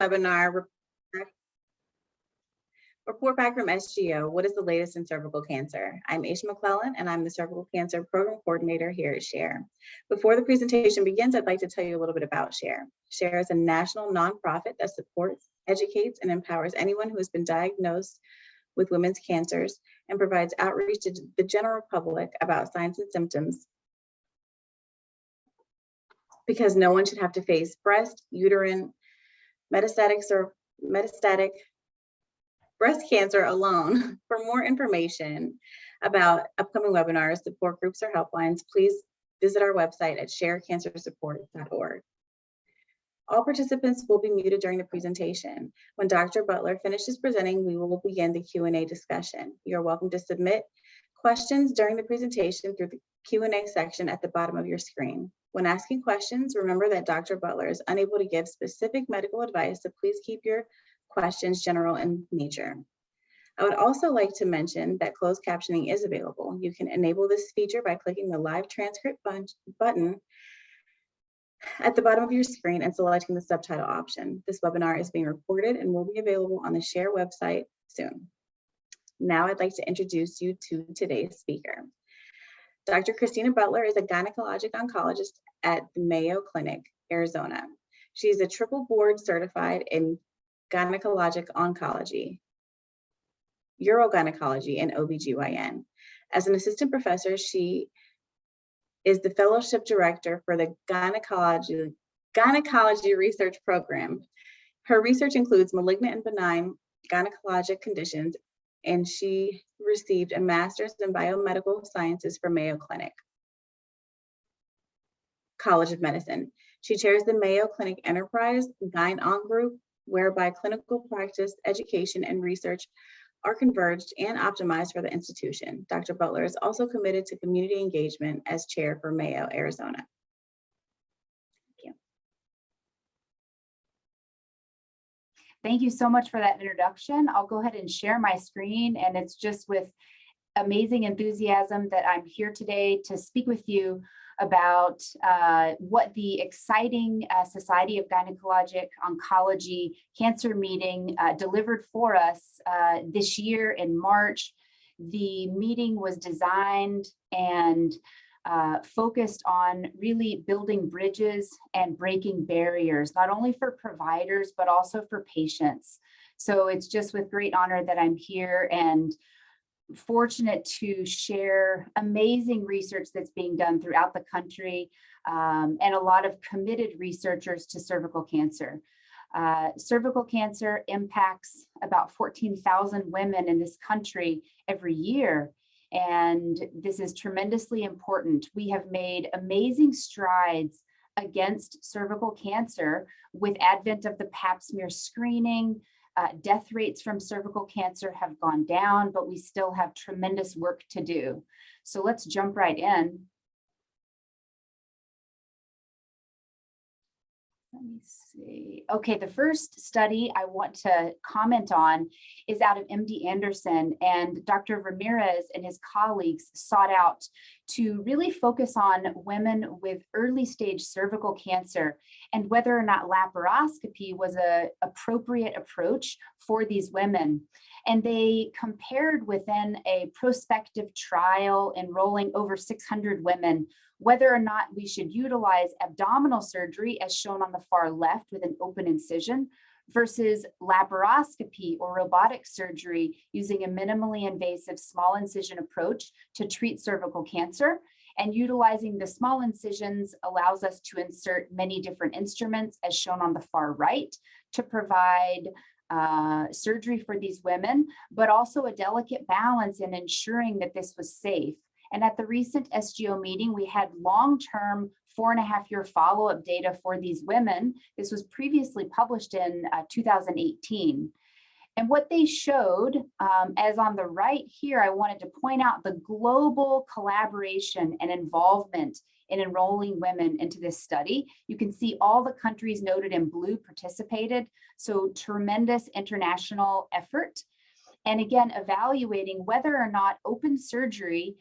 webinar, report back from SGO, what is the latest in cervical cancer? I'm Aisha McClellan, and I'm the Cervical Cancer Program Coordinator here at SHARE. Before the presentation begins, I'd like to tell you a little bit about SHARE. SHARE is a national nonprofit that supports, educates, and empowers anyone who has been diagnosed with women's cancers and provides outreach to the general public about signs and symptoms, because no one should have to face breast, uterine, metastatic breast cancer alone. For more information about upcoming webinars, support groups, or helplines, please visit our website at sharecancersupport.org. All participants will be muted during the presentation. When Dr. Butler finishes presenting, we will begin the Q&A discussion. You're welcome to submit questions during the presentation through the Q&A section at the bottom of your screen. When asking questions, remember that Dr. Butler is unable to give specific medical advice, so please keep your questions general in nature. I would also like to mention that closed captioning is available. You can enable this feature by clicking the live transcript button at the bottom of your screen and selecting the subtitle option. This webinar is being recorded and will be available on the SHARE website soon. Now I'd like to introduce you to today's speaker. Dr. Kristina Butler is a gynecologic oncologist at the Mayo Clinic, Arizona. She is a triple board certified in Gynecologic Oncology, Urogynecology, and OBGYN. As an assistant professor, she is the fellowship director for the Gynecology Research Program. Her research includes malignant and benign gynecologic conditions, and she received a master's in biomedical sciences from Mayo Clinic College of Medicine. She chairs the Mayo Clinic Enterprise Gyn-On Group, whereby clinical practice, education, and research are converged and optimized for the institution. Dr. Butler is also committed to community engagement as chair for Mayo, Arizona. Thank you. Thank you so much for that introduction. I'll go ahead and share my screen, and it's just with amazing enthusiasm that I'm here today to speak with you about what the exciting Society of Gynecologic Oncology cancer meeting delivered for us this year in March. The meeting was designed and focused on really building bridges and breaking barriers, not only for providers, but also for patients. So it's just with great honor that I'm here and fortunate to share amazing research that's being done throughout the country and a lot of committed researchers to cervical cancer. Cervical cancer impacts about 14,000 women in this country every year, and this is tremendously important. We have made amazing strides against cervical cancer with advent of the pap smear screening. Death rates from cervical cancer have gone down, but we still have tremendous work to do. So let's jump right in. Let me see. Okay, the first study I want to comment on is out of MD Anderson, and Dr. Ramirez and his colleagues sought out to really focus on women with early stage cervical cancer and whether or not laparoscopy was an appropriate approach for these women. And they compared within a prospective trial enrolling over 600 women whether or not we should utilize abdominal surgery, as shown on the far left with an open incision, versus laparoscopy or robotic surgery using a minimally invasive small incision approach to treat cervical cancer. And utilizing the small incisions allows us to insert many different instruments, as shown on the far right, to provide surgery for these women, but also a delicate balance in ensuring that this was safe. And at the recent SGO meeting, we had long-term 4.5-year follow-up data for these women. This was previously published in 2018. And what they showed, as on the right here, I wanted to point out the global collaboration and involvement in enrolling women into this study. You can see all the countries noted in blue participated, so tremendous international effort. And again, evaluating whether or not open surgery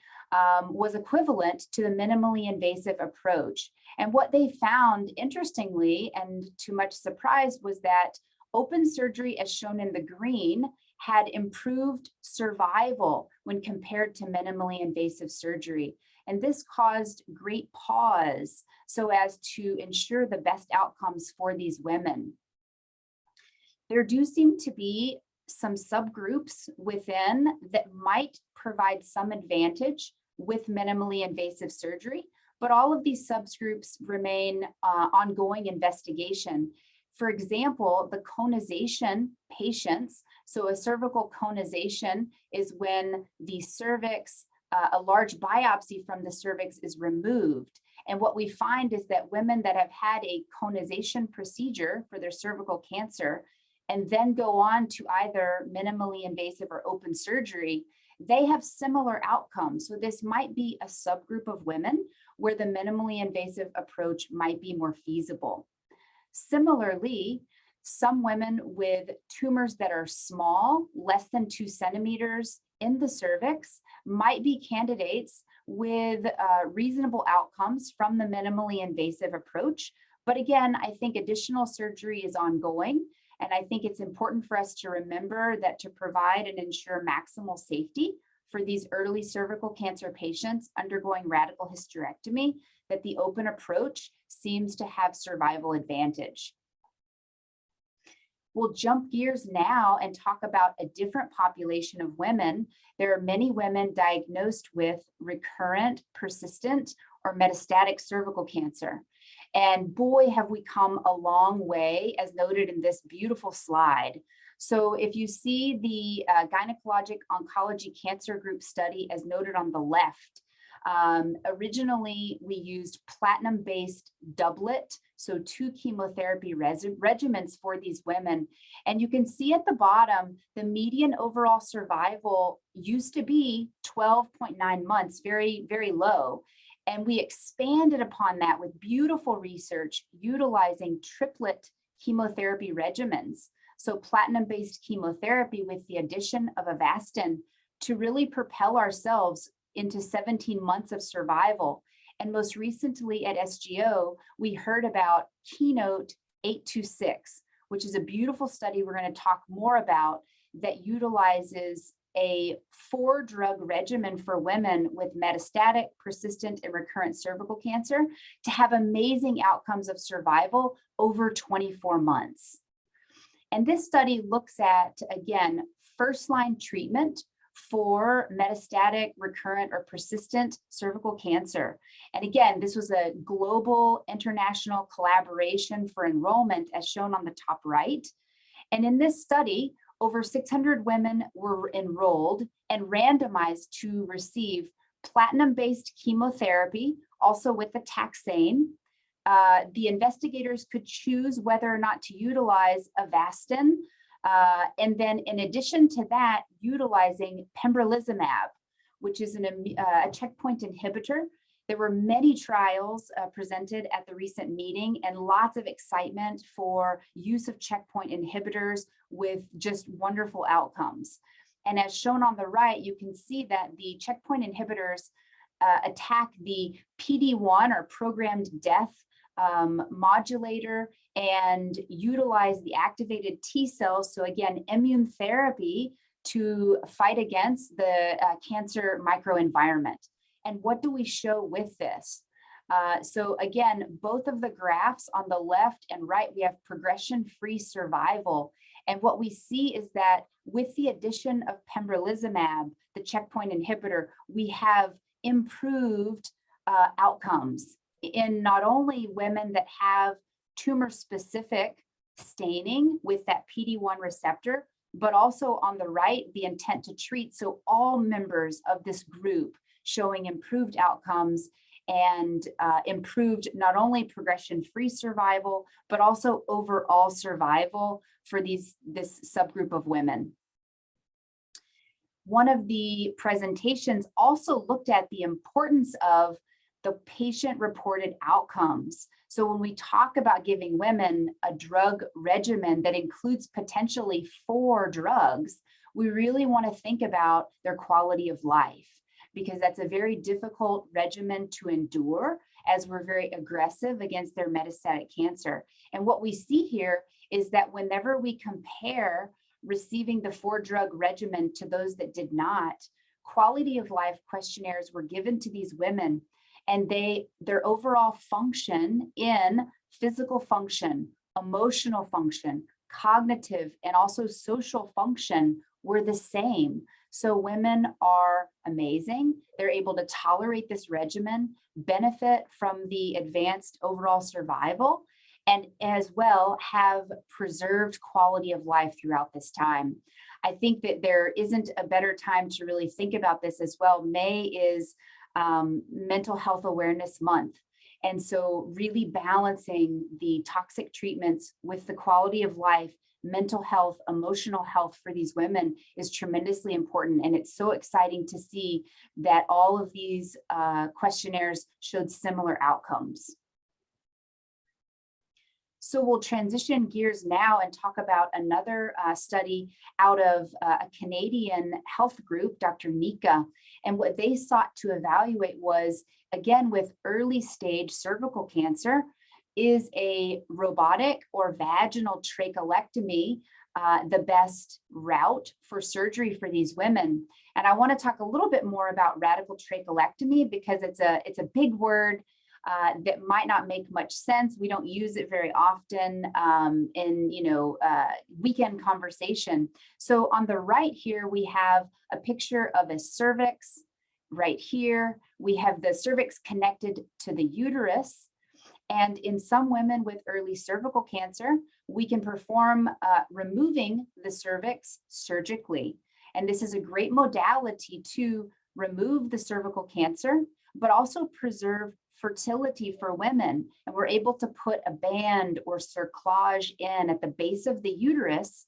was equivalent to the minimally invasive approach. And what they found, interestingly, and to much surprise, was that Open surgery, as shown in the green, had improved survival when compared to minimally invasive surgery. And this caused great pause so as to ensure the best outcomes for these women. There do seem to be some subgroups within that might provide some advantage with minimally invasive surgery, but all of these subgroups remain ongoing investigation. For example, the conization patients, so a cervical conization is when the cervix, a large biopsy from the cervix is removed. And what we find is that women that have had a conization procedure for their cervical cancer and then go on to either minimally invasive or open surgery, they have similar outcomes. So this might be a subgroup of women where the minimally invasive approach might be more feasible. Similarly, some women with tumors that are small, less than 2 centimeters in the cervix, might be candidates with reasonable outcomes from the minimally invasive approach. But again, I think additional surgery is ongoing. And I think it's important for us to remember that to provide and ensure maximal safety for these early cervical cancer patients undergoing radical hysterectomy, that the open approach seems to have survival advantage. We'll jump gears now and talk about a different population of women. There are many women diagnosed with recurrent, persistent, or metastatic cervical cancer. And boy, have we come a long way, as noted in this beautiful slide. So if you see the Gynecologic Oncology Cancer Group study as noted on the left, originally we used platinum-based doublet, so 2 chemotherapy regimens for these women. And you can see at the bottom, the median overall survival used to be 12.9 months, very, very low. And we expanded upon that with beautiful research utilizing triplet chemotherapy regimens. So platinum-based chemotherapy with the addition of Avastin to really propel ourselves into 17 months of survival. And most recently at SGO, we heard about Keynote 826, which is a beautiful study we're going to talk more about that utilizes a 4-drug regimen for women with metastatic, persistent, and recurrent cervical cancer to have amazing outcomes of survival over 24 months. And this study looks at, again, first-line treatment for metastatic, recurrent, or persistent cervical cancer. And again, this was a global international collaboration for enrollment as shown on the top right. And in this study, over 600 women were enrolled and randomized to receive platinum-based chemotherapy, also with the taxane. The investigators could choose whether or not to utilize Avastin, and then in addition to that, utilizing pembrolizumab, which is a checkpoint inhibitor. There were many trials presented at the recent meeting and lots of excitement for use of checkpoint inhibitors with just wonderful outcomes. And as shown on the right, you can see that the checkpoint inhibitors attack the PD-1 or programmed death modulator and utilize the activated T cells. So again, immune therapy to fight against the cancer microenvironment. And what do we show with this? So again, both of the graphs on the left and right, we have progression-free survival. And what we see is that with the addition of pembrolizumab, the checkpoint inhibitor, we have improved outcomes in not only women that have tumor-specific staining with that PD-1 receptor, but also on the right, the intent to treat. So all members of this group showing improved outcomes and improved not only progression-free survival, but also overall survival for this subgroup of women. One of the presentations also looked at the importance of the patient-reported outcomes. So when we talk about giving women a drug regimen that includes potentially 4 drugs, we really want to think about their quality of life, because that's a very difficult regimen to endure as we're very aggressive against their metastatic cancer. And what we see here is that whenever we compare receiving the 4-drug regimen to those that did not, quality of life questionnaires were given to these women, and their overall function in physical function, emotional function, cognitive, and also social function were the same. So women are amazing. They're able to tolerate this regimen, benefit from the advanced overall survival, and as well have preserved quality of life throughout this time. I think that there isn't a better time to really think about this as well. May is Mental Health Awareness Month. And so really balancing the toxic treatments with the quality of life, mental health, emotional health for these women is tremendously important. And it's so exciting to see that all of these questionnaires showed similar outcomes. So we'll transition gears now and talk about another study out of a Canadian health group, Dr. Nika. And what they sought to evaluate was, again, with early stage cervical cancer, is a robotic or vaginal trachelectomy the best route for surgery for these women? And I want to talk a little bit more about radical trachelectomy because it's a big word that might not make much sense. We don't use it very often in weekend conversation. So on the right here, we have a picture of a cervix. Right here, we have the cervix connected to the uterus. And in some women with early cervical cancer, we can perform removing the cervix surgically. And this is a great modality to remove the cervical cancer, but also preserve fertility for women. And we're able to put a band or cerclage in at the base of the uterus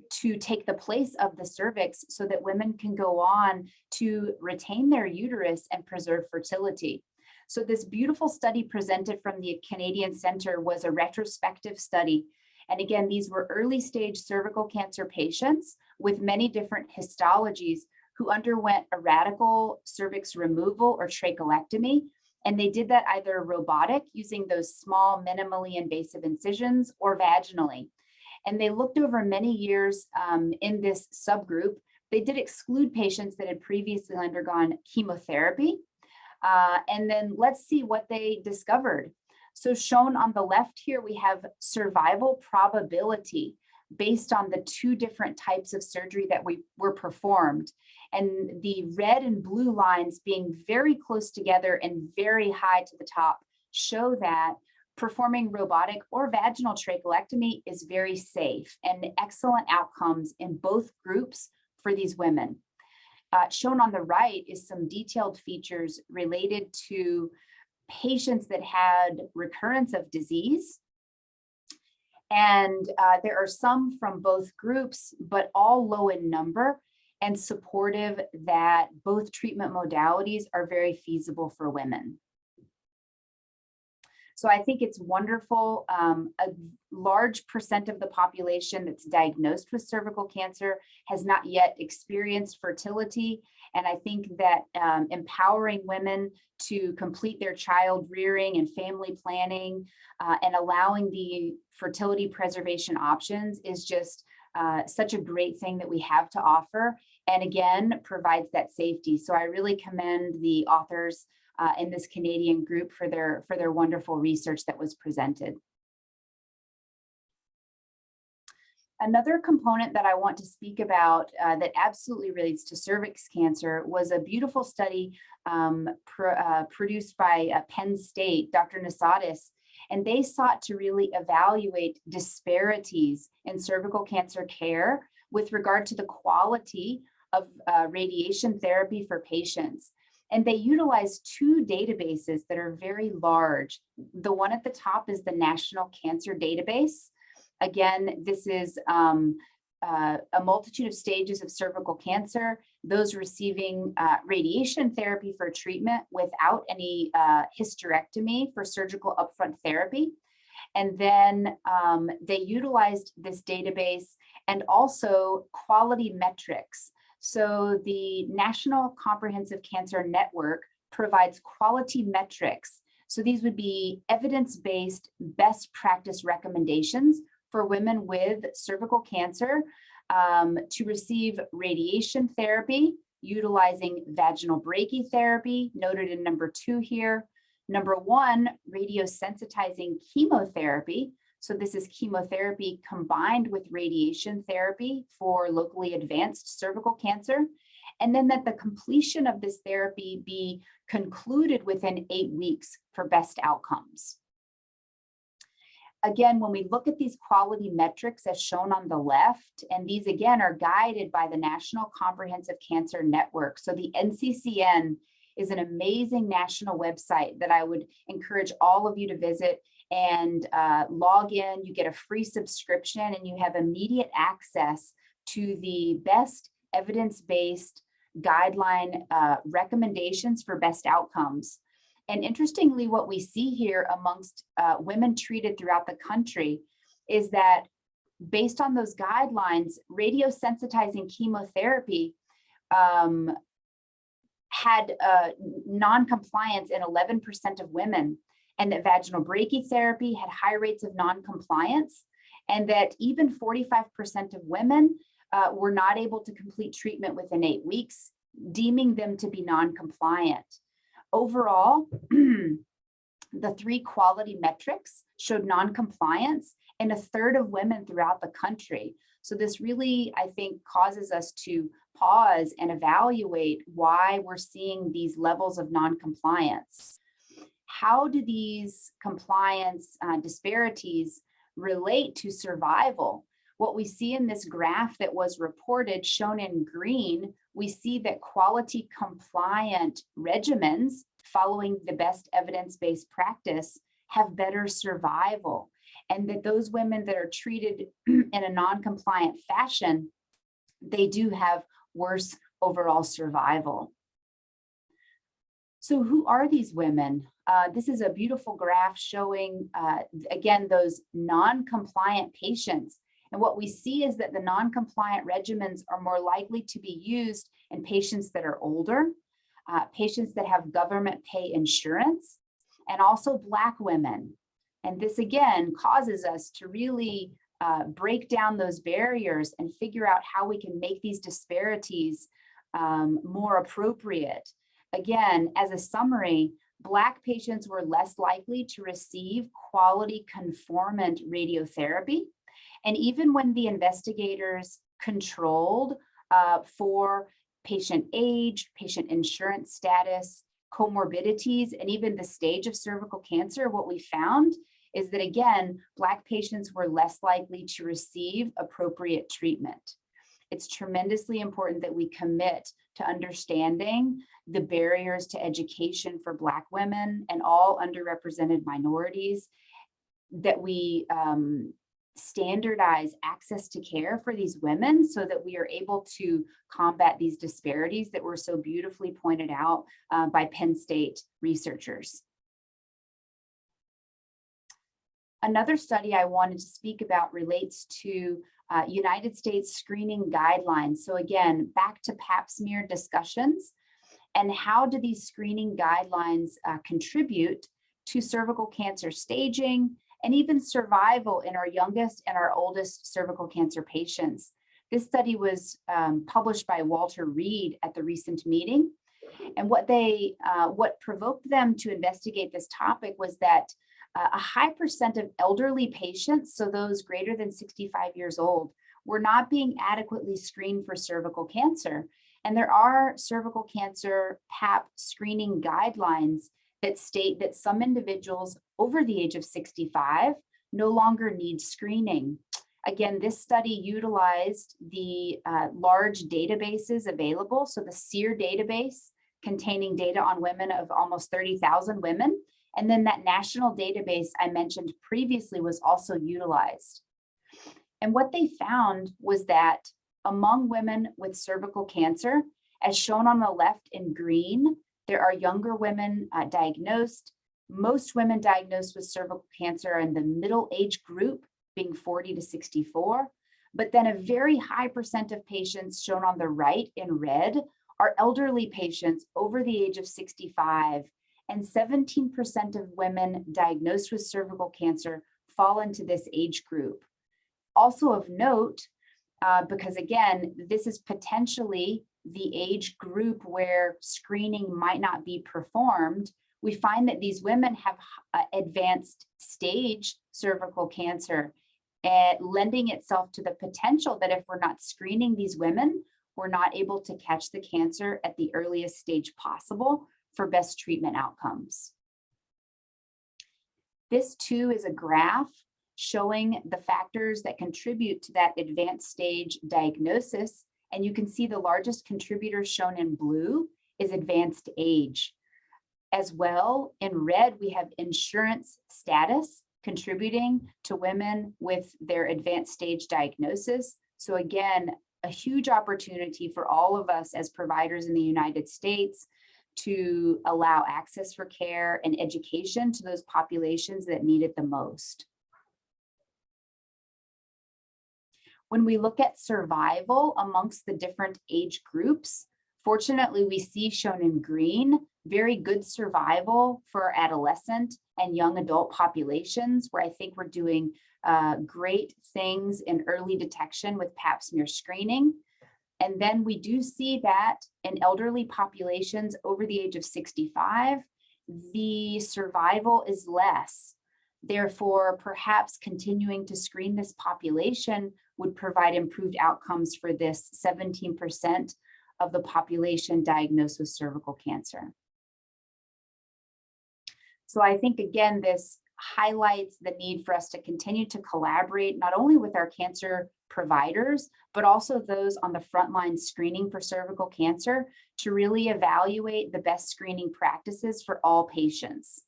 to take the place of the cervix so that women can go on to retain their uterus and preserve fertility. So this beautiful study presented from the Canadian Center was a retrospective study. And again, these were early stage cervical cancer patients with many different histologies who underwent a radical cervix removal or trachelectomy. And they did that either robotic, using those small, minimally invasive incisions, or vaginally. And they looked over many years in this subgroup. They did exclude patients that had previously undergone chemotherapy. And then let's see what they discovered. So shown on the left here, we have survival probability based on the 2 different types of surgery that were performed. And the red and blue lines being very close together and very high to the top show that performing robotic or vaginal trachelectomy is very safe and excellent outcomes in both groups for these women. Shown on the right is some detailed features related to patients that had recurrence of disease. And there are some from both groups, but all low in number and supportive that both treatment modalities are very feasible for women. So I think it's wonderful. A large percent of the population that's diagnosed with cervical cancer has not yet experienced fertility. And I think that empowering women to complete their child rearing and family planning and allowing the fertility preservation options is just such a great thing that we have to offer. And again, provides that safety. So I really commend the authors in this Canadian group for their wonderful research that was presented. Another component that I want to speak about that absolutely relates to cervix cancer was a beautiful study produced by Penn State, Dr. Nasadis, and they sought to really evaluate disparities in cervical cancer care with regard to the quality of radiation therapy for patients. And they utilize 2 databases that are very large. The one at the top is the National Cancer Database. Again, this is a multitude of stages of cervical cancer, those receiving radiation therapy for treatment without any hysterectomy for surgical upfront therapy. And then they utilized this database and also quality metrics. So the National Comprehensive Cancer Network provides quality metrics So these would be evidence-based best practice recommendations for women with cervical cancer to receive radiation therapy, utilizing vaginal brachytherapy, noted in number 2 here. Number 1, radiosensitizing chemotherapy. So this is chemotherapy combined with radiation therapy for locally advanced cervical cancer. And then that the completion of this therapy be concluded within 8 weeks for best outcomes. Again, when we look at these quality metrics as shown on the left, and these again are guided by the National Comprehensive Cancer Network. So the NCCN is an amazing national website that I would encourage all of you to visit and log in. You get a free subscription and you have immediate access to the best evidence-based guideline recommendations for best outcomes. And interestingly, what we see here amongst women treated throughout the country is that based on those guidelines, radiosensitizing chemotherapy had non-compliance in 11% of women, and that vaginal brachytherapy had high rates of non-compliance, and that even 45% of women were not able to complete treatment within 8 weeks, deeming them to be non-compliant. Overall, the 3 quality metrics showed non-compliance in 1/3 of women throughout the country. So this really, I think, causes us to pause and evaluate why we're seeing these levels of non-compliance. How do these compliance disparities relate to survival? What we see in this graph that was reported, shown in green, we see that quality compliant regimens following the best evidence-based practice have better survival, and that those women that are treated in a non-compliant fashion, they do have worse overall survival. So who are these women? This is a beautiful graph showing, again, those non-compliant patients. And what we see is that the non-compliant regimens are more likely to be used in patients that are older, patients that have government pay insurance, and also Black women. And this again causes us to really break down those barriers and figure out how we can make these disparities more appropriate. Again, as a summary, Black patients were less likely to receive quality conformant radiotherapy. And even when the investigators controlled for patient age, patient insurance status, comorbidities, and even the stage of cervical cancer, what we found is that, again, Black patients were less likely to receive appropriate treatment. It's tremendously important that we commit to understanding the barriers to education for Black women and all underrepresented minorities, that we standardize access to care for these women so that we are able to combat these disparities that were so beautifully pointed out by Penn State researchers. Another study I wanted to speak about relates to United States screening guidelines. So again, back to Pap smear discussions, and how do these screening guidelines contribute to cervical cancer staging and even survival in our youngest and our oldest cervical cancer patients. This study was published by Walter Reed at the recent meeting. And what provoked them to investigate this topic was that a high percent of elderly patients, so those greater than 65 years old, were not being adequately screened for cervical cancer. And there are cervical cancer Pap screening guidelines that state that some individuals over the age of 65 no longer need screening. Again, this study utilized the large databases available. So the SEER database containing data on women of almost 30,000 women. And then that national database I mentioned previously was also utilized. And what they found was that among women with cervical cancer, as shown on the left in green, there are younger women diagnosed. Most women diagnosed with cervical cancer are in the middle age group, being 40 to 64. But then a very high percent of patients shown on the right in red are elderly patients over the age of 65. and 17% of women diagnosed with cervical cancer fall into this age group. Also of note, because again, this is potentially the age group where screening might not be performed, we find that these women have advanced stage cervical cancer, lending itself to the potential that if we're not screening these women, we're not able to catch the cancer at the earliest stage possible for best treatment outcomes. This too is a graph showing the factors that contribute to that advanced stage diagnosis. And you can see the largest contributor shown in blue is advanced age. As well, in red, we have insurance status contributing to women with their advanced stage diagnosis. So again, a huge opportunity for all of us as providers in the United States to allow access for care and education to those populations that need it the most. When we look at survival amongst the different age groups, fortunately, we see shown in green, very good survival for adolescent and young adult populations, where I think we're doing great things in early detection with pap smear screening. And then we do see that in elderly populations over the age of 65, the survival is less. Therefore, perhaps continuing to screen this population would provide improved outcomes for this 17% of the population diagnosed with cervical cancer. So I think, again, this highlights the need for us to continue to collaborate not only with our cancer providers, but also those on the frontline screening for cervical cancer to really evaluate the best screening practices for all patients.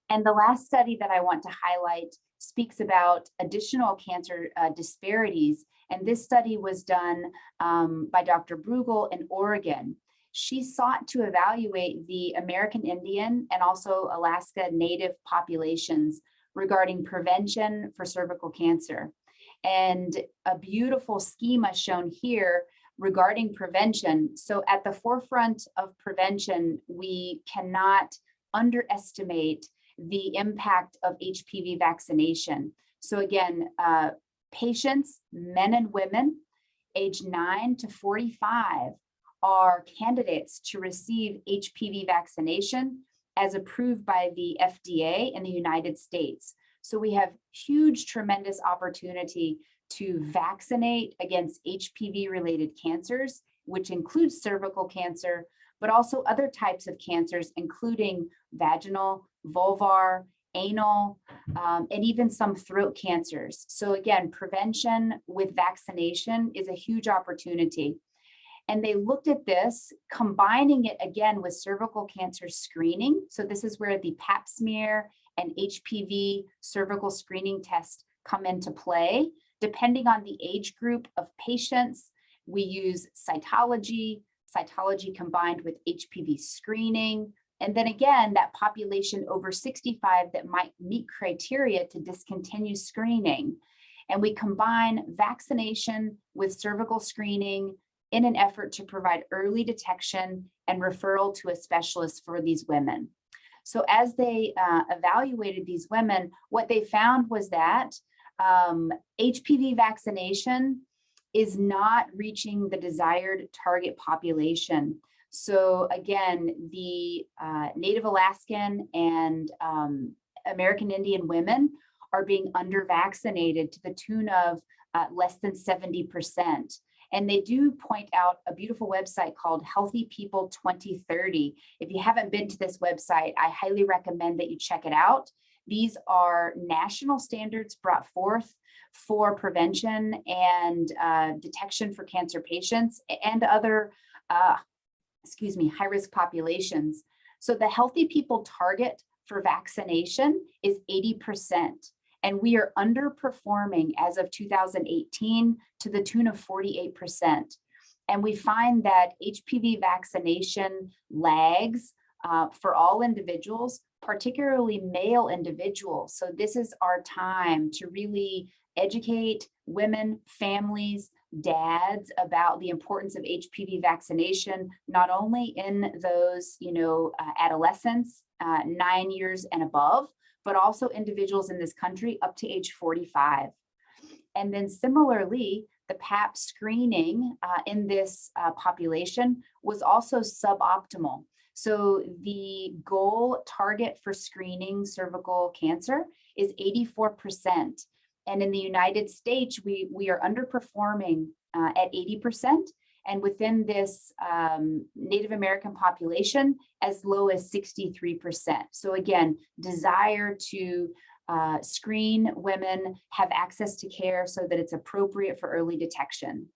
And the last study that I want to highlight speaks about additional cancer disparities. And this study was done by Dr. Bruegel in Oregon. She sought to evaluate the American Indian and also Alaska Native populations regarding prevention for cervical cancer. And a beautiful schema shown here regarding prevention. So at the forefront of prevention, we cannot underestimate the impact of HPV vaccination. So again, patients, men and women, age 9 to 45, are candidates to receive HPV vaccination as approved by the FDA in the United States. So we have huge, tremendous opportunity to vaccinate against HPV-related cancers, which includes cervical cancer, but also other types of cancers, including vaginal, vulvar, anal, and even some throat cancers. So again, prevention with vaccination is a huge opportunity. And they looked at this, combining it again with cervical cancer screening. So this is where the pap smear and HPV cervical screening test come into play. Depending on the age group of patients, we use cytology combined with HPV screening. And then again, that population over 65 that might meet criteria to discontinue screening. And we combine vaccination with cervical screening in an effort to provide early detection and referral to a specialist for these women. So as they evaluated these women, what they found was that HPV vaccination is not reaching the desired target population. So again, the Native Alaskan and American Indian women are being under-vaccinated to the tune of less than 70%. And they do point out a beautiful website called Healthy People 2030. If you haven't been to this website, I highly recommend that you check it out. These are national standards brought forth for prevention and detection for cancer patients and other, high-risk populations. So the Healthy People target for vaccination is 80%. And we are underperforming as of 2018 to the tune of 48%. And we find that HPV vaccination lags for all individuals, particularly male individuals. So this is our time to really educate women, families, dads about the importance of HPV vaccination, not only in those, adolescents, 9 years and above, but also individuals in this country up to age 45. And then similarly, the PAP screening in this population was also suboptimal. So the goal target for screening cervical cancer is 84%. And in the United States, we are underperforming at 80%. And within this Native American population, as low as 63%. So again, desire to screen women, have access to care so that it's appropriate for early detection.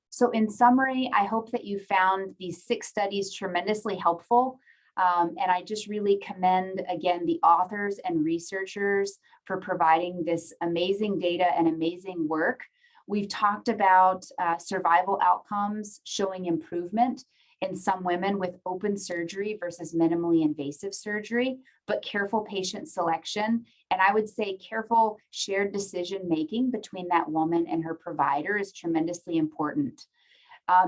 So in summary, I hope that you found these 6 studies tremendously helpful. And I just really commend, again, the authors and researchers for providing this amazing data and amazing work. We've talked about survival outcomes showing improvement in some women with open surgery versus minimally invasive surgery, but careful patient selection. And I would say careful shared decision-making between that woman and her provider is tremendously important.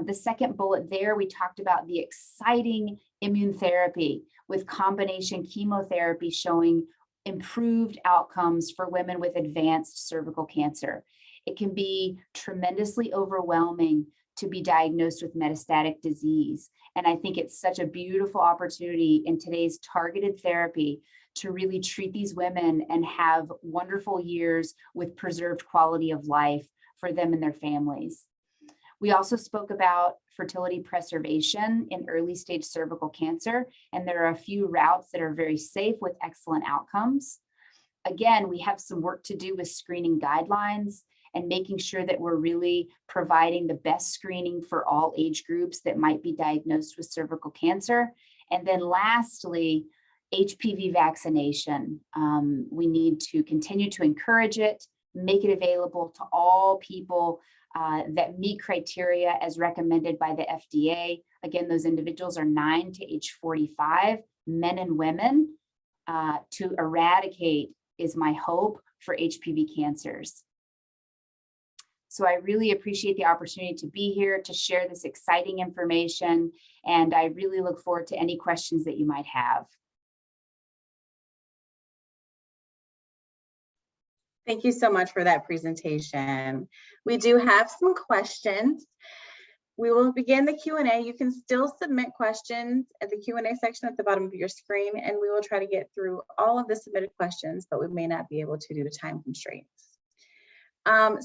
The second bullet there, we talked about the exciting immune therapy with combination chemotherapy showing improved outcomes for women with advanced cervical cancer. It can be tremendously overwhelming to be diagnosed with metastatic disease. And I think it's such a beautiful opportunity in today's targeted therapy to really treat these women and have wonderful years with preserved quality of life for them and their families. We also spoke about fertility preservation in early stage cervical cancer, and there are a few routes that are very safe with excellent outcomes. Again, we have some work to do with screening guidelines and making sure that we're really providing the best screening for all age groups that might be diagnosed with cervical cancer. And then lastly, HPV vaccination. We need to continue to encourage it, make it available to all people that meet criteria as recommended by the FDA. Again, those individuals are 9 to age 45, men and women, to eradicate is my hope for HPV cancers. So I really appreciate the opportunity to be here to share this exciting information, and I really look forward to any questions that you might have. Thank you so much for that presentation. We do have some questions. We will begin the Q&A. You can still submit questions at the Q&A section at the bottom of your screen, and we will try to get through all of the submitted questions, but we may not be able to due to time constraints.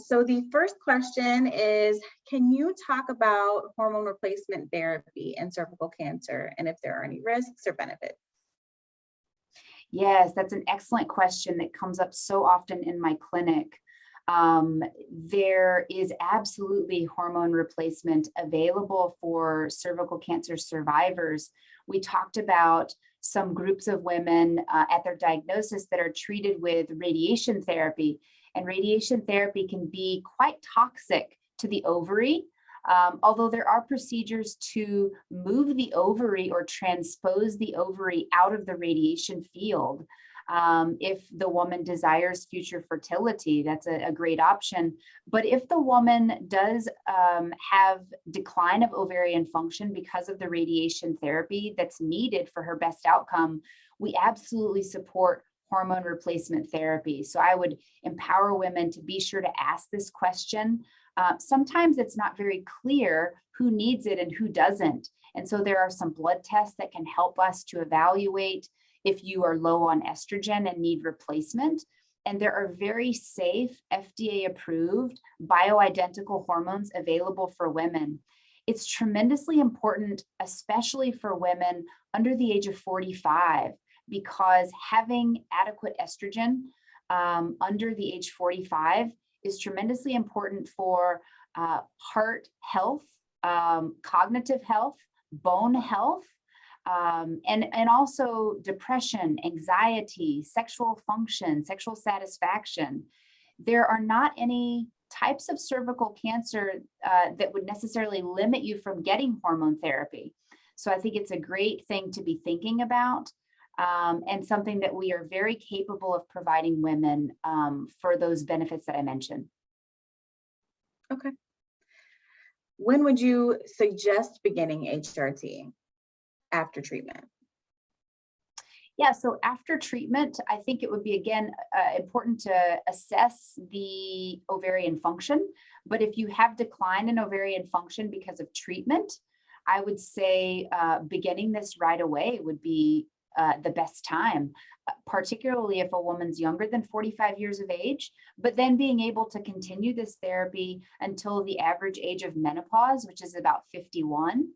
So the first question is, can you talk about hormone replacement therapy and cervical cancer, and if there are any risks or benefits? Yes, that's an excellent question that comes up so often in my clinic. There is absolutely hormone replacement available for cervical cancer survivors. We talked about some groups of women at their diagnosis that are treated with radiation therapy, and radiation therapy can be quite toxic to the ovary. Although there are procedures to move the ovary or transpose the ovary out of the radiation field. If the woman desires future fertility, that's a great option. But if the woman does have decline of ovarian function because of the radiation therapy that's needed for her best outcome, we absolutely support hormone replacement therapy. So I would empower women to be sure to ask this question. Sometimes it's not very clear who needs it and who doesn't. And so there are some blood tests that can help us to evaluate if you are low on estrogen and need replacement. And there are very safe, FDA-approved bioidentical hormones available for women. It's tremendously important, especially for women under the age of 45, because having adequate estrogen under the age 45 is tremendously important for heart health, cognitive health, bone health, and also depression, anxiety, sexual function, sexual satisfaction. There are not any types of cervical cancer that would necessarily limit you from getting hormone therapy. So I think it's a great thing to be thinking about. And something that we are very capable of providing women for those benefits that I mentioned. Okay. When would you suggest beginning HRT after treatment? Yeah, so after treatment, I think it would be, again, important to assess the ovarian function. But if you have decline in ovarian function because of treatment, I would say beginning this right away would be the best time, particularly if a woman's younger than 45 years of age, but then being able to continue this therapy until the average age of menopause, which is about 51.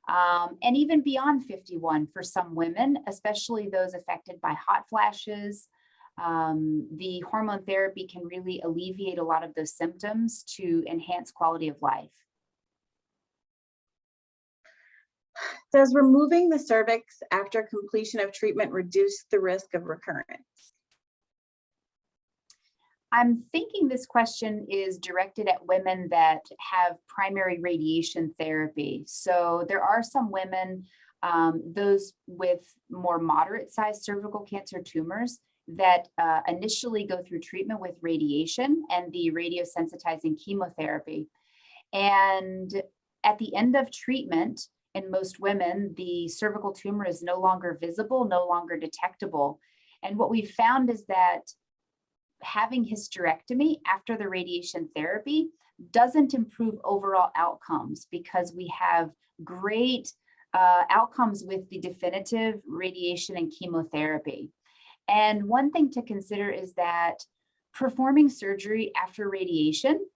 And even beyond 51 for some women, especially those affected by hot flashes. The hormone therapy can really alleviate a lot of those symptoms to enhance quality of life. Does removing the cervix after completion of treatment reduce the risk of recurrence? I'm thinking this question is directed at women that have primary radiation therapy. So there are some women, those with more moderate sized cervical cancer tumors, that initially go through treatment with radiation and the radiosensitizing chemotherapy. And at the end of treatment, in most women, the cervical tumor is no longer visible, no longer detectable. And what we found is that having hysterectomy after the radiation therapy doesn't improve overall outcomes, because we have great outcomes with the definitive radiation and chemotherapy. And one thing to consider is that performing surgery after radiation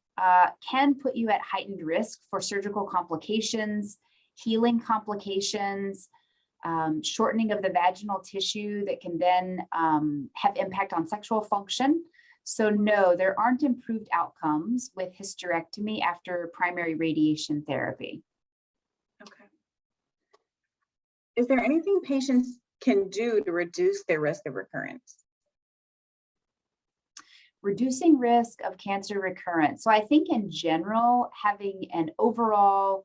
can put you at heightened risk for surgical complications, healing complications, shortening of the vaginal tissue that can then have impact on sexual function. So no, there aren't improved outcomes with hysterectomy after primary radiation therapy. Okay. Is there anything patients can do to reduce their risk of recurrence? Reducing risk of cancer recurrence. So I think in general, having an overall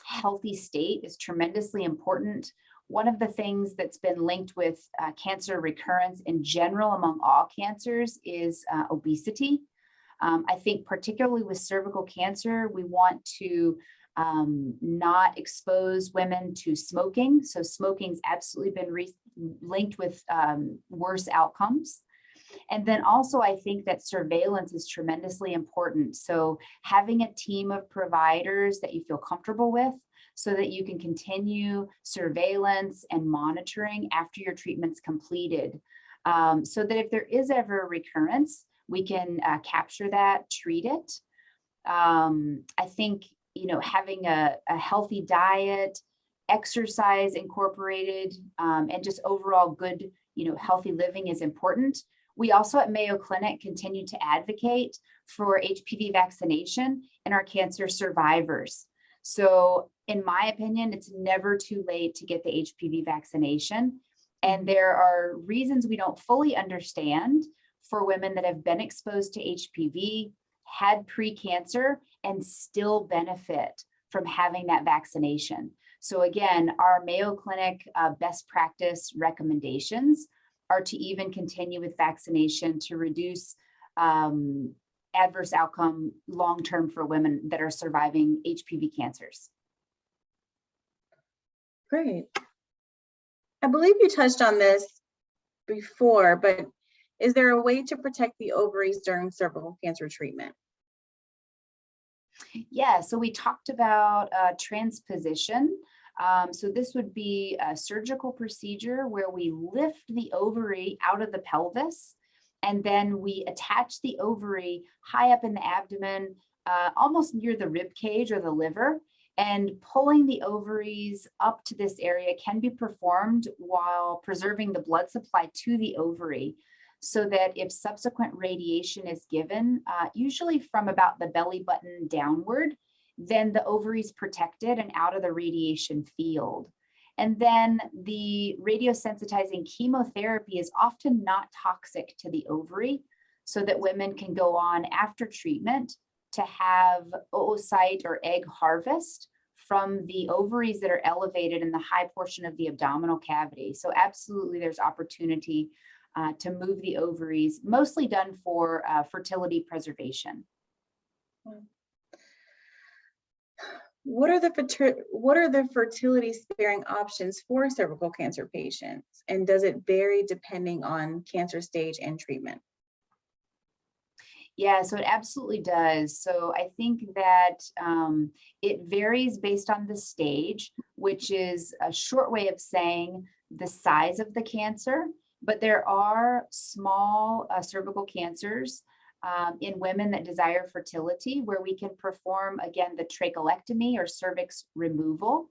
healthy state is tremendously important. One of the things that's been linked with cancer recurrence in general among all cancers is obesity. I think particularly with cervical cancer, we want to not expose women to smoking. So smoking's absolutely been linked with worse outcomes. And then also, I think that surveillance is tremendously important. So having a team of providers that you feel comfortable with, so that you can continue surveillance and monitoring after your treatment's completed. So that if there is ever a recurrence, we can capture that, treat it. I think, having a healthy diet, exercise incorporated, and just overall good, healthy living is important. We also at Mayo Clinic continue to advocate for HPV vaccination in our cancer survivors. So in my opinion, it's never too late to get the HPV vaccination. And there are reasons we don't fully understand for women that have been exposed to HPV, had pre-cancer, and still benefit from having that vaccination. So again, our Mayo Clinic best practice recommendations are to even continue with vaccination to reduce adverse outcome long-term for women that are surviving HPV cancers. Great. I believe you touched on this before, but is there a way to protect the ovaries during cervical cancer treatment? Yeah, so we talked about transposition. So this would be a surgical procedure where we lift the ovary out of the pelvis, and then we attach the ovary high up in the abdomen, almost near the rib cage or the liver. And pulling the ovaries up to this area can be performed while preserving the blood supply to the ovary, so that if subsequent radiation is given, usually from about the belly button downward, then the ovary is protected and out of the radiation field. And then the radiosensitizing chemotherapy is often not toxic to the ovary, so that women can go on after treatment to have oocyte or egg harvest from the ovaries that are elevated in the high portion of the abdominal cavity. So absolutely there's opportunity to move the ovaries, mostly done for fertility preservation. What are the fertility sparing options for cervical cancer patients? And does it vary depending on cancer stage and treatment? Yeah, so it absolutely does. So I think that it varies based on the stage, which is a short way of saying the size of the cancer. But there are small cervical cancers in women that desire fertility, where we can perform, again, the trachelectomy or cervix removal,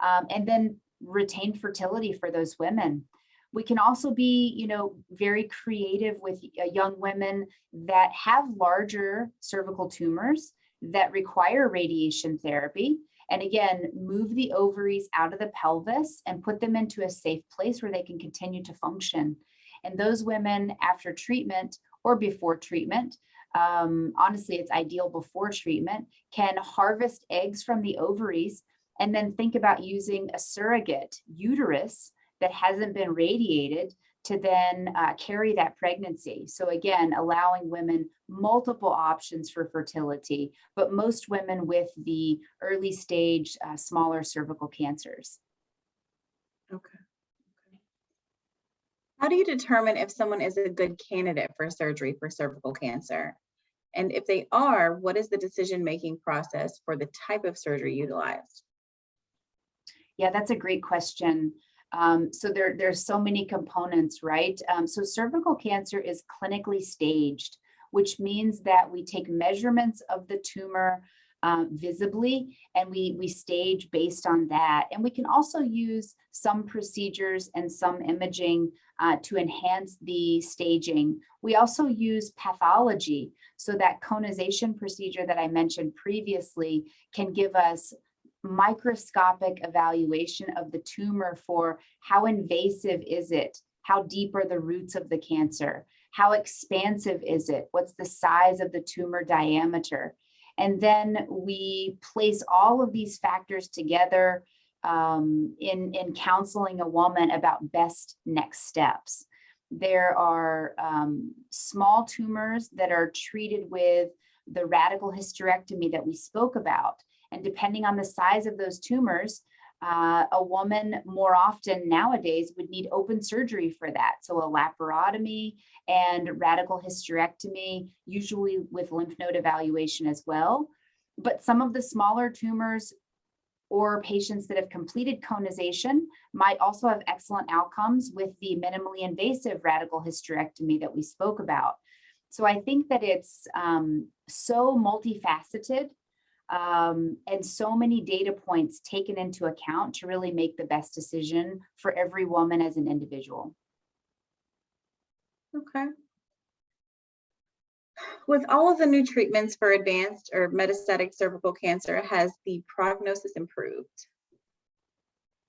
and then retain fertility for those women. We can also be, very creative with young women that have larger cervical tumors that require radiation therapy. And again, move the ovaries out of the pelvis and put them into a safe place where they can continue to function. And those women, after treatment or before treatment, honestly, it's ideal before treatment, can harvest eggs from the ovaries and then think about using a surrogate uterus that hasn't been radiated to then carry that pregnancy. So again, allowing women multiple options for fertility, but most women with the early stage, smaller cervical cancers. Okay. How do you determine if someone is a good candidate for surgery for cervical cancer? And if they are, what is the decision-making process for the type of surgery utilized? Yeah, that's a great question. So there's so many components, right? So cervical cancer is clinically staged, which means that we take measurements of the tumor visibly, and we stage based on that. And we can also use some procedures and some imaging to enhance the staging. We also use pathology. So that conization procedure that I mentioned previously can give us microscopic evaluation of the tumor for how invasive is it? How deep are the roots of the cancer? How expansive is it? What's the size of the tumor diameter? And then we place all of these factors together in counseling a woman about best next steps. There are small tumors that are treated with the radical hysterectomy that we spoke about. And depending on the size of those tumors, a woman more often nowadays would need open surgery for that. So a laparotomy and radical hysterectomy, usually with lymph node evaluation as well. But some of the smaller tumors or patients that have completed conization might also have excellent outcomes with the minimally invasive radical hysterectomy that we spoke about. So I think that it's so multifaceted and so many data points taken into account to really make the best decision for every woman as an individual. Okay. With all of the new treatments for advanced or metastatic cervical cancer, has the prognosis improved?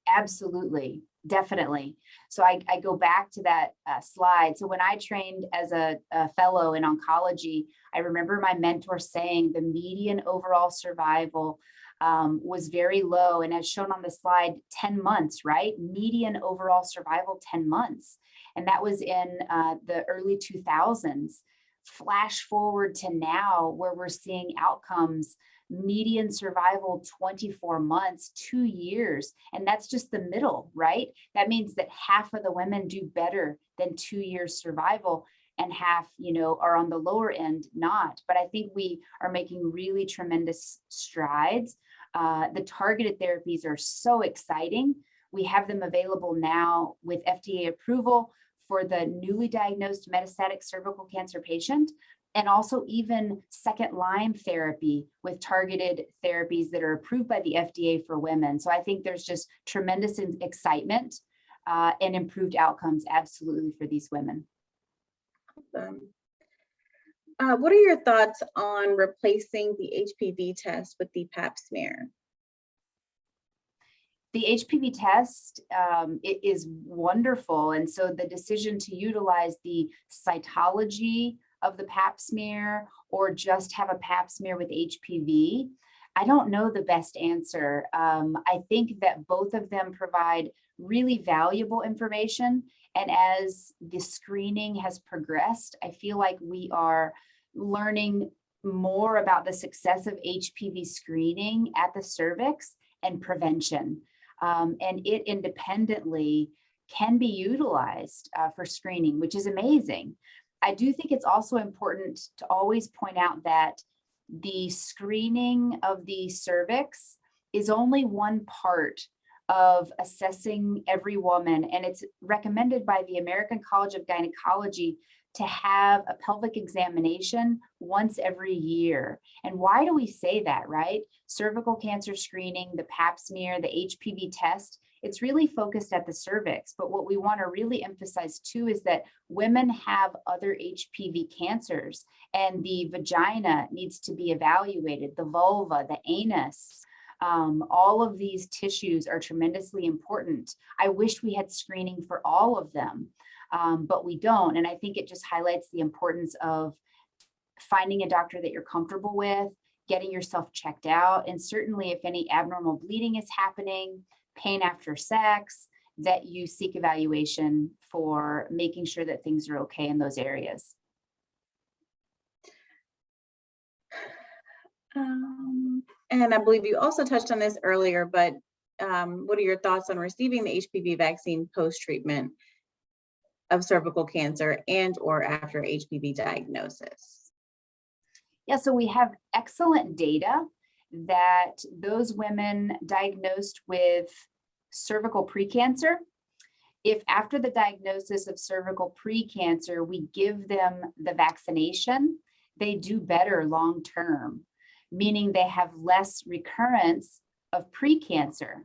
Absolutely, definitely. So I go back to that slide. So when I trained as a fellow in oncology, I remember my mentor saying the median overall survival was very low. And as shown on the slide, 10 months, right? Median overall survival, 10 months. And that was in the early 2000s. Flash forward to now, where we're seeing outcomes, median survival 24 months, 2 years. And that's just the middle, right? That means that half of the women do better than 2 years survival, and half, are on the lower end, not. But I think we are making really tremendous strides. The targeted therapies are so exciting. We have them available now with FDA approval for the newly diagnosed metastatic cervical cancer patient, and also even second-line therapy with targeted therapies that are approved by the FDA for women. So I think there's just tremendous excitement and improved outcomes absolutely for these women. What are your thoughts on replacing the HPV test with the Pap smear? The HPV test it is wonderful. And so the decision to utilize the cytology of the Pap smear or just have a Pap smear with HPV, I don't know the best answer. I think that both of them provide really valuable information. And as the screening has progressed, I feel like we are learning more about the success of HPV screening at the cervix and prevention. And it independently can be utilized for screening, which is amazing. I do think it's also important to always point out that the screening of the cervix is only one part of assessing every woman, and it's recommended by the American College of Gynecology to have a pelvic examination once every year. And why do we say that, right? Cervical cancer screening, the pap smear, the HPV test, it's really focused at the cervix. But what we want to really emphasize too is that women have other HPV cancers, and the vagina needs to be evaluated, the vulva, the anus. All of these tissues are tremendously important. I wish we had screening for all of them, but we don't. And I think it just highlights the importance of finding a doctor that you're comfortable with, getting yourself checked out, and certainly if any abnormal bleeding is happening, pain after sex, that you seek evaluation for making sure that things are okay in those areas. And I believe you also touched on this earlier, but what are your thoughts on receiving the HPV vaccine post-treatment of cervical cancer and or after HPV diagnosis? Yeah, so we have excellent data that those women diagnosed with cervical precancer, if after the diagnosis of cervical precancer, we give them the vaccination, they do better long-term, meaning they have less recurrence of precancer.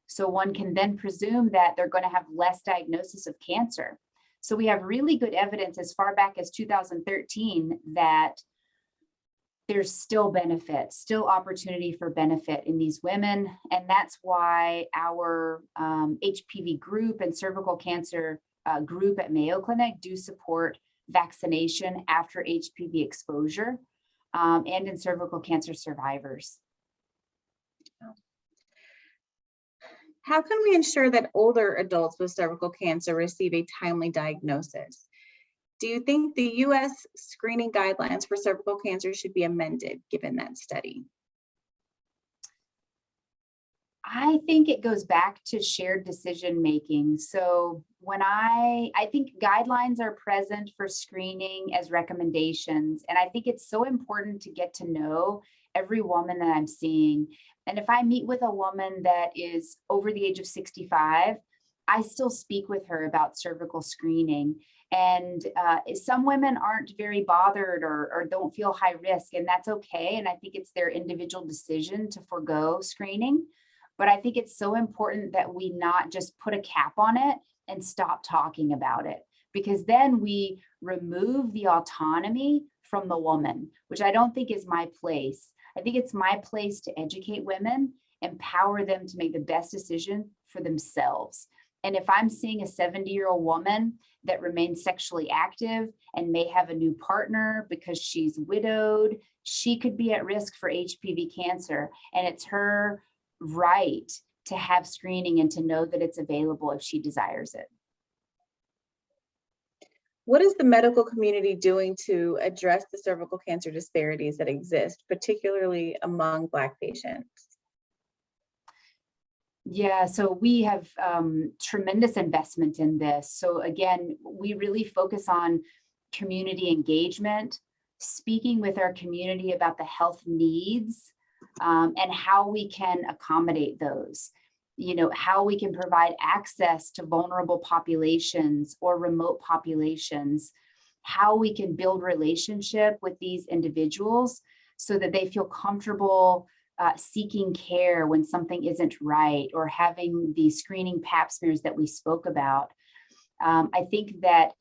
So one can then presume that they're going to have less diagnosis of cancer. So we have really good evidence as far back as 2013 that there's still benefit, still opportunity for benefit in these women. And that's why our HPV group and cervical cancer group at Mayo Clinic do support vaccination after HPV exposure and in cervical cancer survivors. How can we ensure that older adults with cervical cancer receive a timely diagnosis? Do you think the U.S. screening guidelines for cervical cancer should be amended given that study? I think it goes back to shared decision making. So when I think guidelines are present for screening as recommendations, and I think it's so important to get to know every woman that I'm seeing. And if I meet with a woman that is over the age of 65, I still speak with her about cervical screening. And some women aren't very bothered or don't feel high risk, and that's okay. And I think it's their individual decision to forego screening. But I think it's so important that we not just put a cap on it and stop talking about it, because then we remove the autonomy from the woman, which I don't think is my place. I think it's my place to educate women, empower them to make the best decision for themselves. And if I'm seeing a 70-year-old woman that remains sexually active and may have a new partner because she's widowed, she could be at risk for HPV cancer. And it's her right to have screening and to know that it's available if she desires it. What is the medical community doing to address the cervical cancer disparities that exist, particularly among Black patients? Yeah, so we have tremendous investment in this. So again, we really focus on community engagement, speaking with our community about the health needs and how we can accommodate those. You know, how we can provide access to vulnerable populations or remote populations, how we can build relationship with these individuals so that they feel comfortable seeking care when something isn't right, or having the screening pap smears that we spoke about. I think that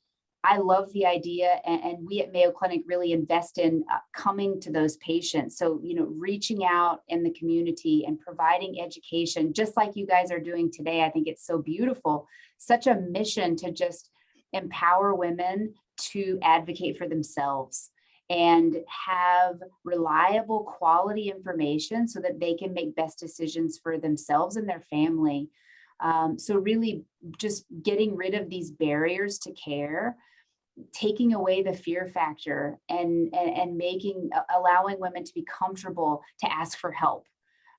I love the idea, and we at Mayo Clinic really invest in coming to those patients. So, you know, reaching out in the community and providing education, just like you guys are doing today. I think it's so beautiful. Such a mission to just empower women to advocate for themselves and have reliable quality information so that they can make best decisions for themselves and their family. So really just getting rid of these barriers to care taking away the fear factor and allowing women to be comfortable to ask for help,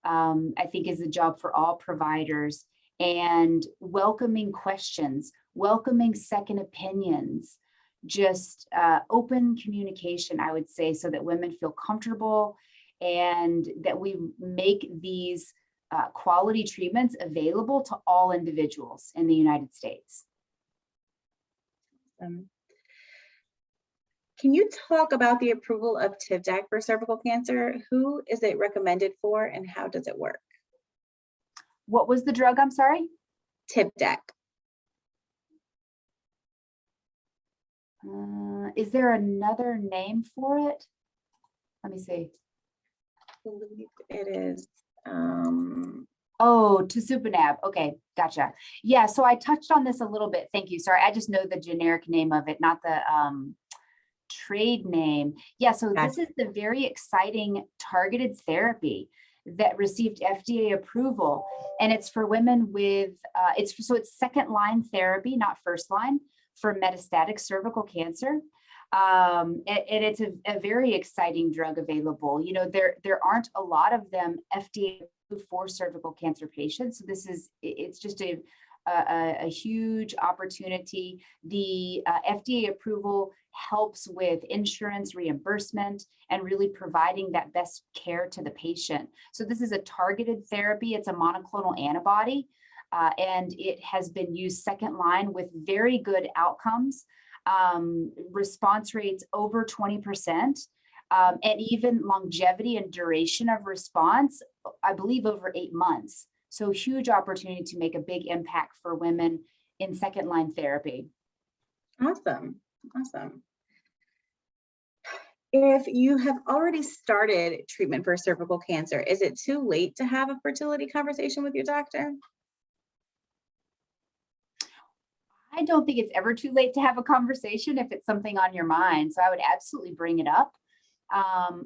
I think is a job for all providers, and welcoming questions, welcoming second opinions, just open communication, I would say, so that women feel comfortable and that we make these quality treatments available to all individuals in the United States. Can you talk about the approval of Tivdak for cervical cancer? Who is it recommended for and how does it work? What was the drug? I'm sorry? Tivdak. Is there another name for it? Let me see. I believe it is. Oh, Tusupanab. Okay, gotcha. Yeah, so I touched on this a little bit. Thank you. Sorry, I just know the generic name of it, not the trade name. Yeah, so this is the very exciting targeted therapy that received FDA approval, and it's for women with it's second line therapy, not first line, for metastatic cervical cancer. And it's a very exciting drug available. You know, there aren't a lot of them FDA approved for cervical cancer patients. So it's just a huge opportunity. The FDA approval helps with insurance reimbursement and really providing that best care to the patient. So this is a targeted therapy. It's a monoclonal antibody, and it has been used second line with very good outcomes, response rates over 20%, and even longevity and duration of response, I believe over 8 months. So huge opportunity to make a big impact for women in second line therapy. Awesome. Awesome. If you have already started treatment for cervical cancer, is it too late to have a fertility conversation with your doctor? I don't think it's ever too late to have a conversation if it's something on your mind. So I would absolutely bring it up.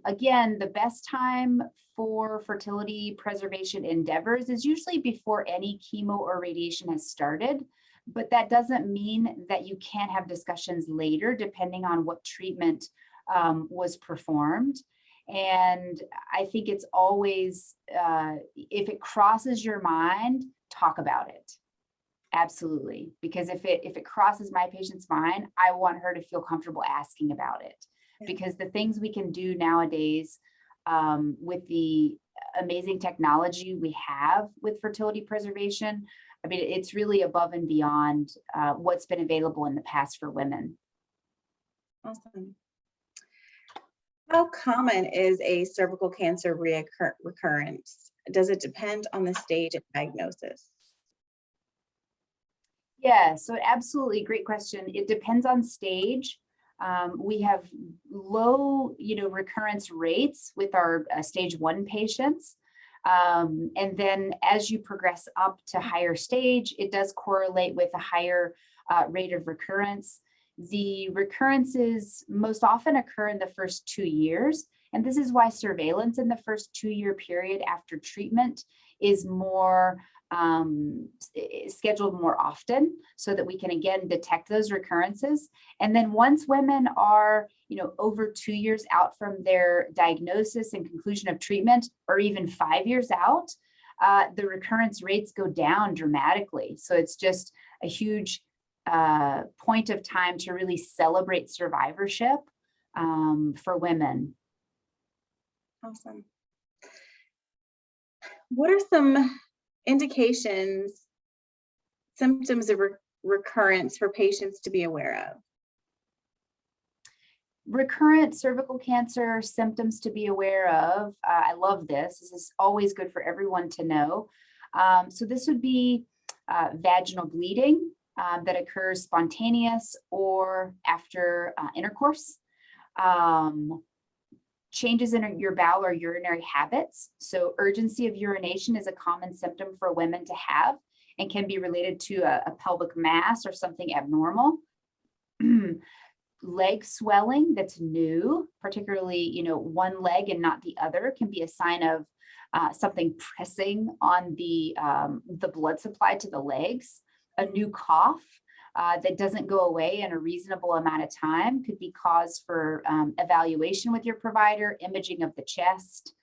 Again, the best time for fertility preservation endeavors is usually before any chemo or radiation has started, but that doesn't mean that you can't have discussions later, depending on what treatment was performed. And I think it's always, if it crosses your mind, talk about it. Absolutely. Because if it crosses my patient's mind, I want her to feel comfortable asking about it. Because the things we can do nowadays with the amazing technology we have with fertility preservation, I mean, it's really above and beyond what's been available in the past for women. Awesome. How common is a cervical cancer recurrence? Does it depend on the stage of diagnosis? Yeah, so absolutely great question. It depends on stage. We have low, recurrence rates with our stage 1 patients. And then as you progress up to higher stage, it does correlate with a higher rate of recurrence. The recurrences most often occur in the first 2 years. And this is why surveillance in the first 2-year period after treatment is more scheduled more often, so that we can again detect those recurrences. And then once women are, over 2 years out from their diagnosis and conclusion of treatment, or even 5 years out, the recurrence rates go down dramatically. So it's just a huge point of time to really celebrate survivorship for women. Awesome. What are some indications, symptoms of recurrence for patients to be aware of? Recurrent cervical cancer symptoms to be aware of. I love this. This is always good for everyone to know. So this would be vaginal bleeding that occurs spontaneous or after intercourse. Changes in your bowel or urinary habits. So urgency of urination is a common symptom for women to have and can be related to a pelvic mass or something abnormal. Leg swelling that's new, particularly, one leg and not the other, can be a sign of something pressing on the blood supply to the legs. A new cough, that doesn't go away in a reasonable amount of time could be cause for evaluation with your provider, imaging of the chest,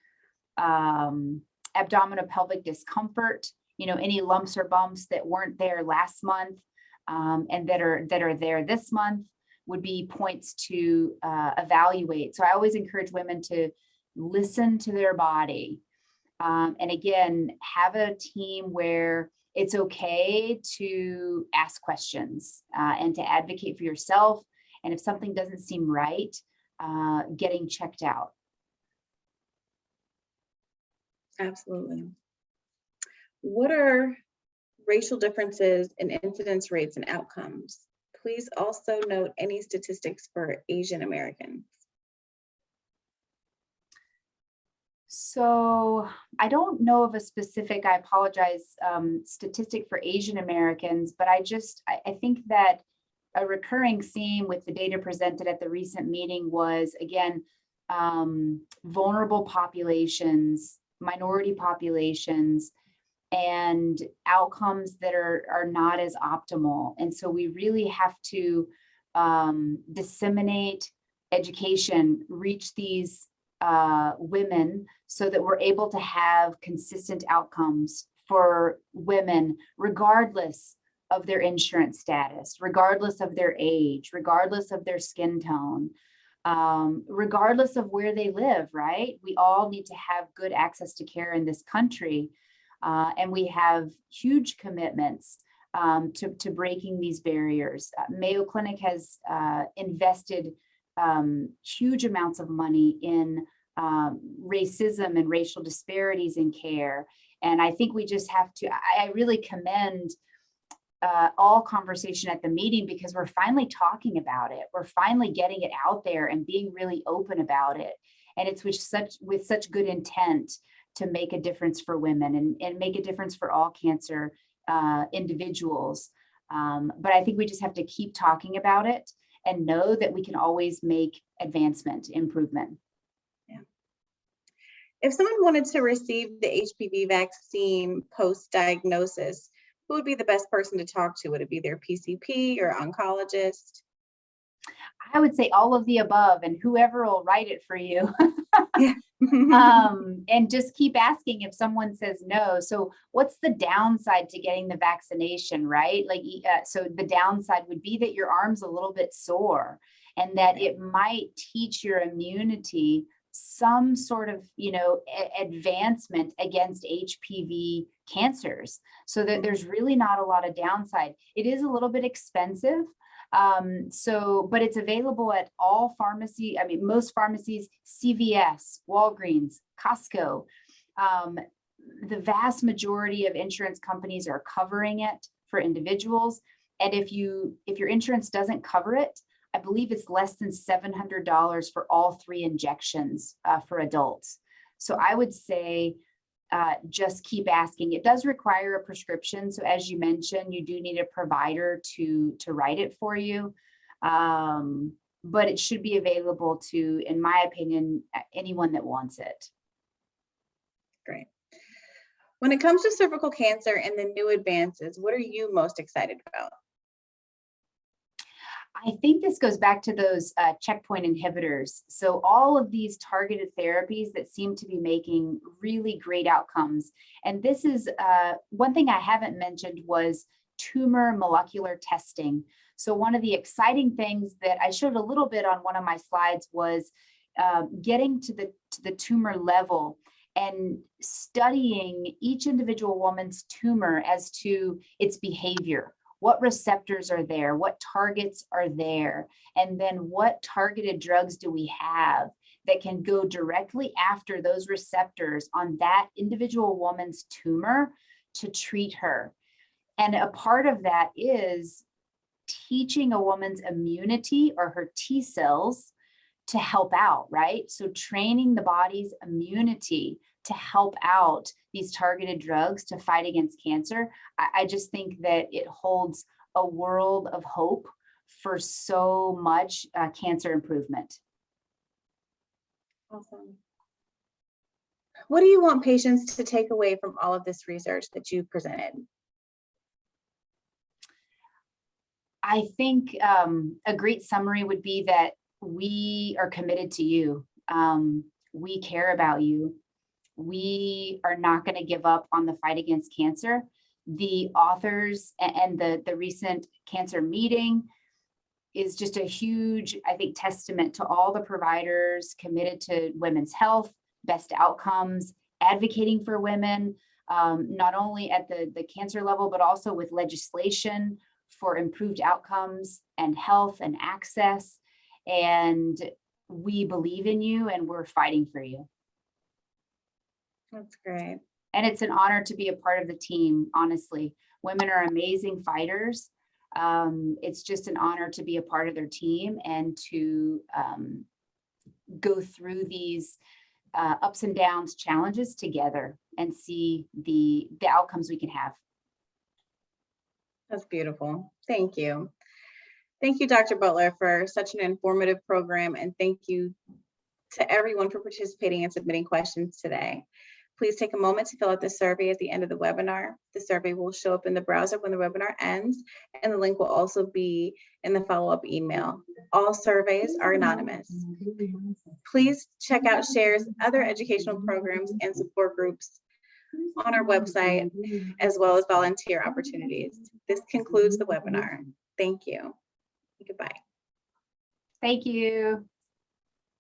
abdominal pelvic discomfort, any lumps or bumps that weren't there last month and that are there this month would be points to evaluate. So I always encourage women to listen to their body. And again, have a team where it's okay to ask questions and to advocate for yourself. And if something doesn't seem right, getting checked out. Absolutely. What are racial differences in incidence rates and outcomes? Please also note any statistics for Asian Americans. So I don't know of a specific, I apologize, statistic for Asian Americans, but I think that a recurring theme with the data presented at the recent meeting was, again, vulnerable populations, minority populations, and outcomes that are not as optimal. And so we really have to disseminate education, reach these women so that we're able to have consistent outcomes for women, regardless of their insurance status, regardless of their age, regardless of their skin tone, regardless of where they live, right? We all need to have good access to care in this country. And we have huge commitments to breaking these barriers. Mayo Clinic has invested huge amounts of money in racism and racial disparities in care. And I think we just have to, I really commend all conversation at the meeting because we're finally talking about it. We're finally getting it out there and being really open about it. And it's with such good intent to make a difference for women and make a difference for all cancer individuals. But I think we just have to keep talking about it and know that we can always make advancement, improvement. Yeah. If someone wanted to receive the HPV vaccine post-diagnosis, who would be the best person to talk to? Would it be their PCP or oncologist? I would say all of the above, and whoever will write it for you. Yeah. And just keep asking if someone says no. So what's the downside to getting the vaccination, right? Like, so the downside would be that your arm's a little bit sore and that it might teach your immunity some sort of, advancement against HPV cancers. So that there's really not a lot of downside. It is a little bit expensive. But it's available at all pharmacy. I mean, most pharmacies, CVS, Walgreens, Costco. The vast majority of insurance companies are covering it for individuals. And if your insurance doesn't cover it, I believe it's less than $700 for all 3 injections for adults. So I would say, just keep asking. It does require a prescription. So as you mentioned, you do need a provider to write it for you. But it should be available to, in my opinion, anyone that wants it. Great. When it comes to cervical cancer and the new advances, what are you most excited about? I think this goes back to those checkpoint inhibitors. So all of these targeted therapies that seem to be making really great outcomes. And this is one thing I haven't mentioned was tumor molecular testing. So one of the exciting things that I showed a little bit on one of my slides was getting to the tumor level and studying each individual woman's tumor as to its behavior. What receptors are there? What targets are there? And then what targeted drugs do we have that can go directly after those receptors on that individual woman's tumor to treat her? And a part of that is teaching a woman's immunity or her T cells to help out, right? So training the body's immunity to help out these targeted drugs to fight against cancer. I just think that it holds a world of hope for so much cancer improvement. Awesome. What do you want patients to take away from all of this research that you presented? I think a great summary would be that we are committed to you. We care about you. We are not going to give up on the fight against cancer. The authors and the recent cancer meeting is just a huge, I think, testament to all the providers committed to women's health, best outcomes, advocating for women, not only at the cancer level, but also with legislation for improved outcomes and health and access. And we believe in you and we're fighting for you. That's great. And it's an honor to be a part of the team, honestly. Women are amazing fighters. It's just an honor to be a part of their team and to go through these ups and downs, challenges together and see the outcomes we can have. That's beautiful. Thank you. Thank you, Dr. Butler, for such an informative program, and thank you to everyone for participating and submitting questions today. Please take a moment to fill out the survey at the end of the webinar. The survey will show up in the browser when the webinar ends, and the link will also be in the follow-up email. All surveys are anonymous. Please check out SHARE's other educational programs and support groups on our website, as well as volunteer opportunities. This concludes the webinar. Thank you. Goodbye. Thank you.